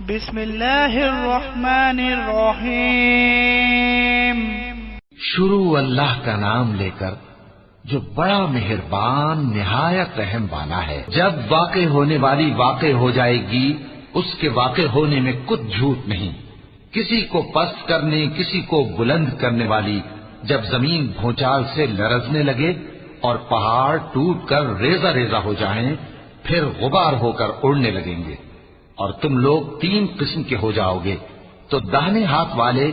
بسم اللہ الرحمن الرحیم۔ شروع اللہ کا نام لے کر جو بڑا مہربان نہایت رحم والا ہے۔ جب واقع ہونے والی واقع ہو جائے گی، اس کے واقع ہونے میں کچھ جھوٹ نہیں۔ کسی کو پست کرنے کسی کو بلند کرنے والی جب زمین بھونچال سے لرزنے لگے اور پہاڑ ٹوٹ کر ریزہ ریزہ ہو جائیں، پھر غبار ہو کر اڑنے لگیں گے اور تم لوگ 3 قسم کے ہو جاؤ گے، تو داہنے ہاتھ والے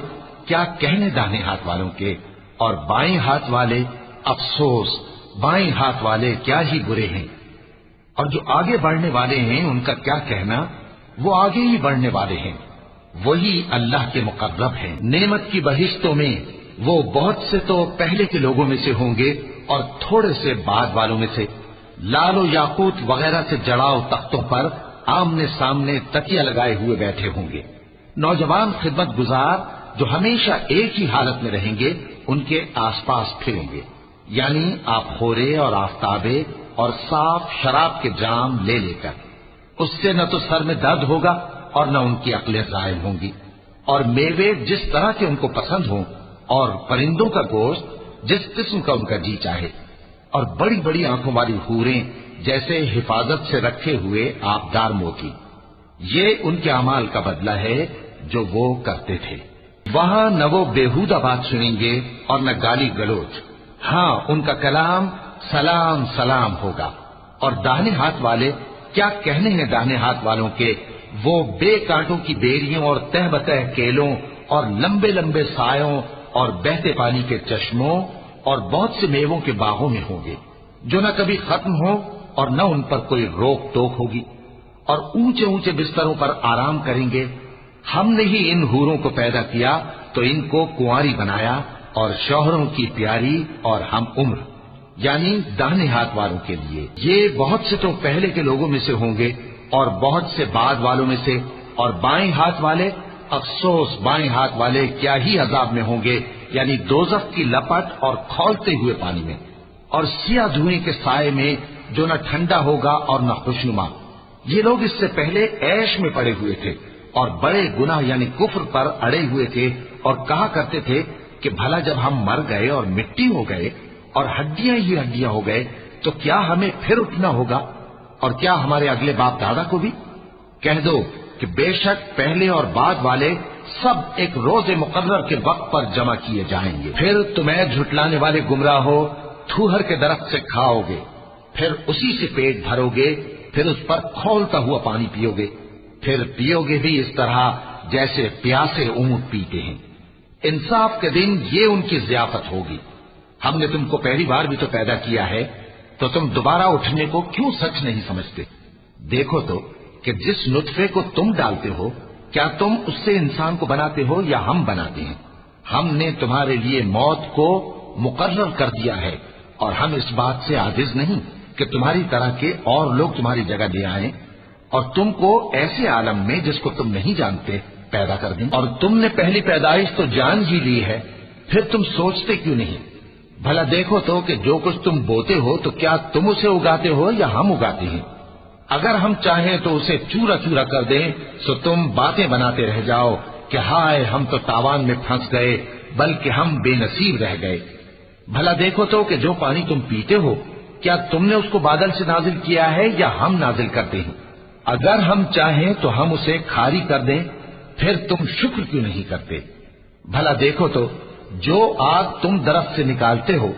کیا کہنے داہنے ہاتھ والوں کے، اور بائیں ہاتھ والے افسوس بائیں ہاتھ والے کیا ہی برے ہیں، اور جو آگے بڑھنے والے ہیں ان کا کیا کہنا، وہ آگے ہی بڑھنے والے ہیں، وہی اللہ کے مقرب ہیں۔ نعمت کی بہشتوں میں وہ بہت سے تو پہلے کے لوگوں میں سے ہوں گے اور تھوڑے سے بعد والوں میں سے، لال و یاقوت وغیرہ سے جڑاؤ تختوں پر آمنے سامنے تکیہ لگائے ہوئے بیٹھے ہوں گے۔ نوجوان خدمت گزار جو ہمیشہ ایک ہی حالت میں رہیں گے ان کے آس پاس پھریں گے، یعنی آپ خورے اور آفتابے اور صاف شراب کے جام لے لے کر۔ اس سے نہ تو سر میں درد ہوگا اور نہ ان کی عقلیں ضائع ہوں گی، اور میوے جس طرح کے ان کو پسند ہوں، اور پرندوں کا گوشت جس قسم کا ان کا جی چاہے، اور بڑی بڑی آنکھوں والی حوریں جیسے حفاظت سے رکھے ہوئے آبدار موتی۔ یہ ان کے اعمال کا بدلہ ہے جو وہ کرتے تھے۔ وہاں نہ وہ بیہودہ بات سنیں گے اور نہ گالی گلوچ، ہاں ان کا کلام سلام سلام ہوگا۔ اور داہنے ہاتھ والے کیا کہنے ہیں داہنے ہاتھ والوں کے، وہ بے کانٹوں کی بیریوں اور تہ بتہ کیلوں اور لمبے لمبے سایوں اور بہتے پانی کے چشموں اور بہت سے میووں کے باغوں میں ہوں گے، جو نہ کبھی ختم ہو اور نہ ان پر کوئی روک ٹوک ہوگی، اور اونچے اونچے بستروں پر آرام کریں گے۔ ہم نے ہی ان حوروں کو پیدا کیا تو ان کو کنواری بنایا، اور شوہروں کی پیاری اور ہم عمر، یعنی داہنے ہاتھ والوں کے لیے۔ یہ بہت سے تو پہلے کے لوگوں میں سے ہوں گے اور بہت سے بعد والوں میں سے، اور بائیں ہاتھ والے افسوس بائیں ہاتھ والے کیا ہی عذاب میں ہوں گے، یعنی دوزخ کی لپٹ اور کھولتے ہوئے پانی میں، اور سیاہ دھوئیں کے سائے میں جو نہ ٹھنڈا ہوگا اور نہ خوشنما۔ یہ لوگ اس سے پہلے عیش میں پڑے ہوئے تھے اور بڑے گناہ یعنی کفر پر اڑے ہوئے تھے، اور کہا کرتے تھے کہ بھلا جب ہم مر گئے اور مٹی ہو گئے اور ہڈیاں ہی ہڈیاں ہو گئے تو کیا ہمیں پھر اٹھنا ہوگا، اور کیا ہمارے اگلے باپ دادا کو بھی؟ کہہ دو کہ بے شک پہلے اور بعد والے سب ایک روز مقرر کے وقت پر جمع کیے جائیں گے۔ پھر تمہیں جھٹلانے والے گمراہ ہو تھوہر کے درخت سے کھاؤ گے، پھر اسی سے پیٹ بھرو گے، پھر اس پر کھولتا ہوا پانی پیو گے، پھر پیو گے بھی اس طرح جیسے پیاسے اونٹ پیتے ہیں۔ انصاف کے دن یہ ان کی ضیافت ہوگی۔ ہم نے تم کو پہلی بار بھی تو پیدا کیا ہے، تو تم دوبارہ اٹھنے کو کیوں سچ نہیں سمجھتے؟ دیکھو تو کہ جس نطفے کو تم ڈالتے ہو کیا تم اس سے انسان کو بناتے ہو یا ہم بناتے ہیں؟ ہم نے تمہارے لیے موت کو مقرر کر دیا ہے، اور ہم اس بات سے عاجز نہیں کہ تمہاری طرح کے اور لوگ تمہاری جگہ لے آئیں اور تم کو ایسے عالم میں جس کو تم نہیں جانتے پیدا کر دیں۔ اور تم نے پہلی پیدائش تو جان ہی لی ہے، پھر تم سوچتے کیوں نہیں؟ بھلا دیکھو تو کہ جو کچھ تم بوتے ہو تو کیا تم اسے اگاتے ہو یا ہم اگاتے ہیں؟ اگر ہم چاہیں تو اسے چورا چورا کر دیں تو تم باتیں بناتے رہ جاؤ کہ ہائے ہم تو تاوان میں پھنس گئے، بلکہ ہم بے نصیب رہ گئے۔ بھلا دیکھو تو کہ جو پانی تم پیتے ہو کیا تم نے اس کو بادل سے نازل کیا ہے یا ہم نازل کرتے ہیں؟ اگر ہم چاہیں تو ہم اسے کھاری کر دیں، پھر تم شکر کیوں نہیں کرتے؟ بھلا دیکھو تو جو آگ تم درخت سے نکالتے ہو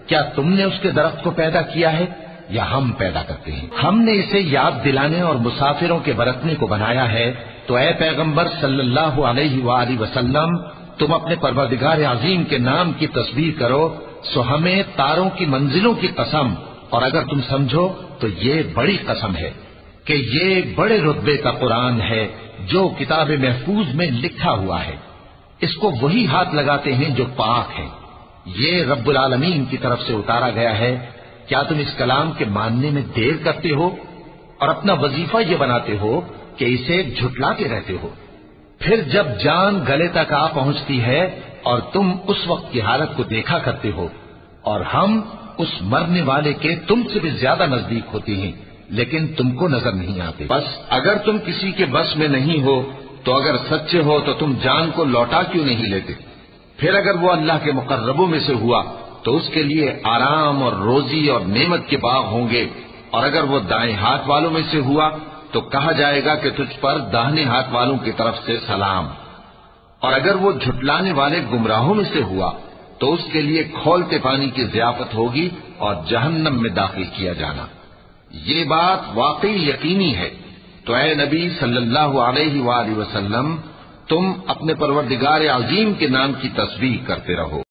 کیا تم نے اس کے درخت کو پیدا کیا ہے یا ہم پیدا کرتے ہیں؟ ہم نے اسے یاد دلانے اور مسافروں کے برتنے کو بنایا ہے، تو اے پیغمبر صلی اللہ علیہ وآلہ وسلم تم اپنے پروردگار عظیم کے نام کی تسبیح کرو، سو ہمیں تاروں کی منزلوں کی قسم، اور اگر تم سمجھو تو یہ بڑی قسم ہے کہ یہ بڑے رتبے کا قرآن ہے جو کتاب محفوظ میں لکھا ہوا ہے، اس کو وہی ہاتھ لگاتے ہیں جو پاک ہیں، یہ رب العالمین کی طرف سے اتارا گیا ہے۔ کیا تم اس کلام کے ماننے میں دیر کرتے ہو اور اپنا وظیفہ یہ بناتے ہو کہ اسے جھٹلاتے رہتے ہو؟ پھر جب جان گلے تک آ پہنچتی ہے اور تم اس وقت کی حالت کو دیکھا کرتے ہو، اور ہم اس مرنے والے کے تم سے بھی زیادہ نزدیک ہوتے ہیں لیکن تم کو نظر نہیں آتے۔ بس اگر تم کسی کے بس میں نہیں ہو تو اگر سچے ہو تو تم جان کو لوٹا کیوں نہیں لیتے؟ پھر اگر وہ اللہ کے مقربوں میں سے ہوا تو اس کے لیے آرام اور روزی اور نعمت کے باغ ہوں گے، اور اگر وہ دائیں ہاتھ والوں میں سے ہوا تو کہا جائے گا کہ تجھ پر داہنے ہاتھ والوں کی طرف سے سلام، اور اگر وہ جھٹلانے والے گمراہوں میں سے ہوا تو اس کے لیے کھولتے پانی کی ضیافت ہوگی اور جہنم میں داخل کیا جانا۔ یہ بات واقعی یقینی ہے، تو اے نبی صلی اللہ علیہ وآلہ وسلم، تم اپنے پروردگار عظیم کے نام کی تسبیح کرتے رہو۔